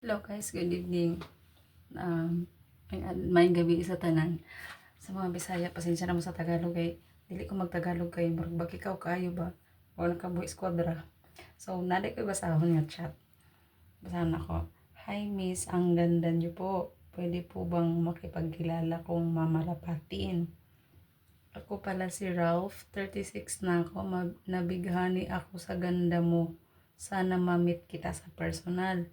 Hello guys, good evening. May gabi sa tanan. Sa mga Bisaya, pasensya naman sa Tagalog kay dili ko magtagalog kay murag bag ikaw kaayo ba o nakabuhi squadra. So naday ko basahon nga chat. Basahan ako. Hi miss, ang ganda niyo po. Pwede po bang makipagkilala kung mamarapatin? Ako pala si Ralph, 36 na ako. Nabighani ako sa ganda mo. Sana ma-meet kita sa personal.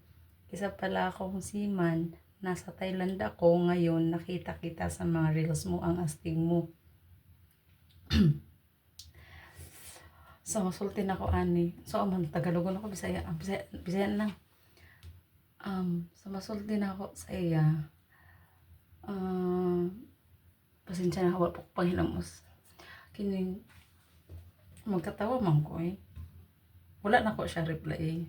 Isa pala akong seaman. Nasa Thailand ako ngayon. Nakita kita sa mga reels mo. Ang astig mo. So, masultin ako ani. So, Tagalogon ako. Bisaya. Bisaya lang. So, masultin ako sa iya. Pasensya na ako po panghilamos. Kining magkatawa man ko eh. Wala na ko siya reply eh.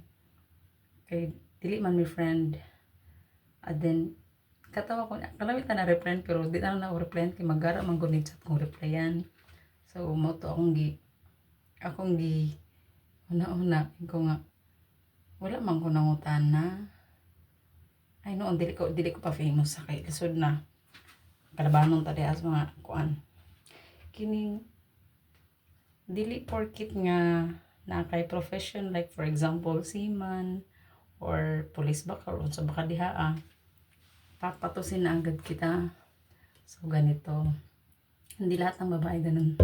Kay dili man mi friend. And then katawa ko kalamitan na reply pero di na ako reply kay magara man gud chat kong replyan. So mo to akong gi una ko nga wala man ko nangutana. Ay noon dili ko pa famous sa kay lisod na. Kalabanon ta as mga kuan. Kining dili porkit nga na kay profession like for example seaman or police baka or unsa baka diha papatusin na agad kita. So ganito, hindi lahat ng babae ganun,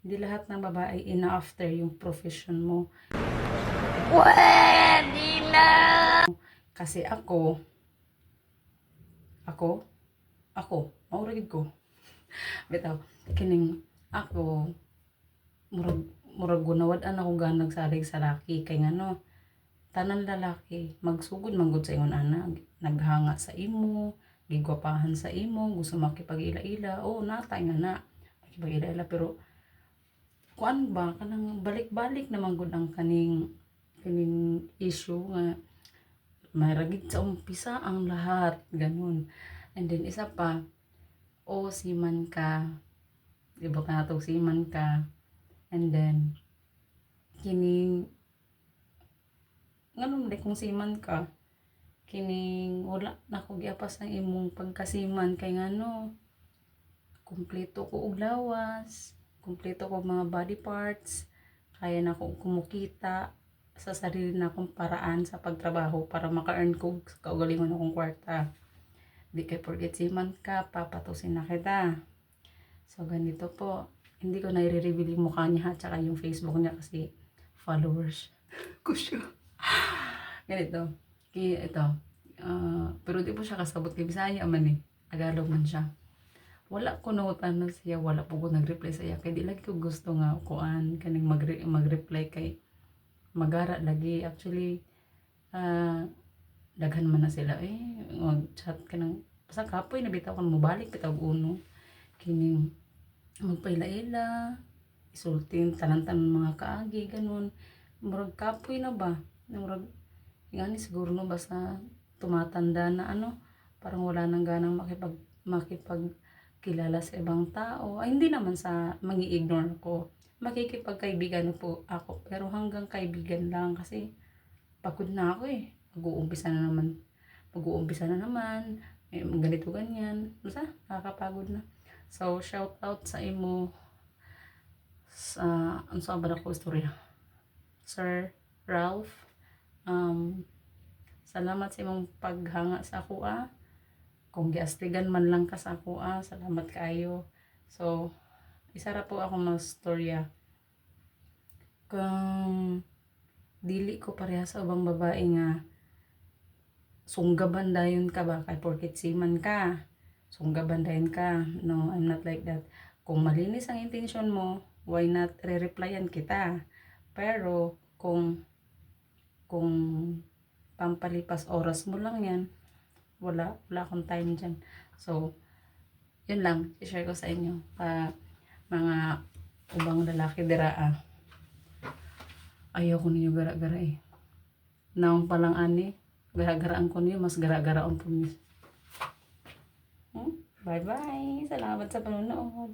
hindi lahat ng babae ina-after yung profession mo. Pwede na! Kasi ako mauragid ko bitaw kining ako murag gunawad-an ako ganag salig sa laki kay ngano tanan lalaki magsugod man gud sa ingon ana naghanga sa imo gigwapahan sa imo gusto makipag-ila-ila natay nga na makipag-ila-ila pero kuan ba kanang balik-balik naman gud ang kaning issue nga maragid sa umpisa ang lahat ganun. And then isa pa seaman ka diba ka natong seaman ka and then kining nganon like kung seaman ka kining wala na ko giapas ang imong pagkasiman kay ngano kumpleto ko og lawas, kumpleto ko mga body parts, kaya na ko kumukita sa sarili na kong paraan sa pagtrabaho para maka-earn ko kaugalingon akong kwarta. Di kay forget seaman ka, papatusin na kita. So ganito po, hindi ko na i-reveal yung mukha niya at saka yung Facebook niya kasi followers ko siya. Ganito. Kaya ito. Pero di po siya kasabot kay Bisaya man eh. Tagalog man siya. Wala ko nautan na siya. Wala po ko nag-reply sa iya. Kaya di lagi ko gusto nga kuan kaning mag-reply kay magara lagi. Actually, daghan man na sila mag-chat ka ng basta kapoy nabitaw kan mo balik bitaw uno. Kining magpaila-ila. Isultin tanan-tanan mga kaagi. Ganun. Murag kapoy na ba? Murag ingani siguro no basta tumatanda na parang wala nang ganang makipagkilala sa ibang tao. Ay hindi naman sa mangi-ignore ko. Makikipagkaibigan po ako pero hanggang kaibigan lang kasi pagod na ako eh. Pag-uumpisa na naman ganito ganyan. Basta nakakapagod na. So shout out sa imo sa sa ba ko istorya. Sir Ralph, salamat sa imong paghanga sa ako kung giastigan man lang ka sa ako salamat kaayo. So isa ra po ako ng storya kung dili ko pareha sa ubang babae nga sunggaban dayon ka ba kay porket seaman ka sunggaban dayon ka. No, I'm not like that. Kung malinis ang intention mo, why not re-replyan kita? Pero kung pampalipas oras mo lang yan, wala akong time dyan. So yun lang i-share ko sa inyo mga ubang lalaki dira ayaw ko ninyo gara-gara eh. Naong palang ani gara-garaan ko niyo mas gara-garaon po niyo. Bye bye, salamat sa panonood.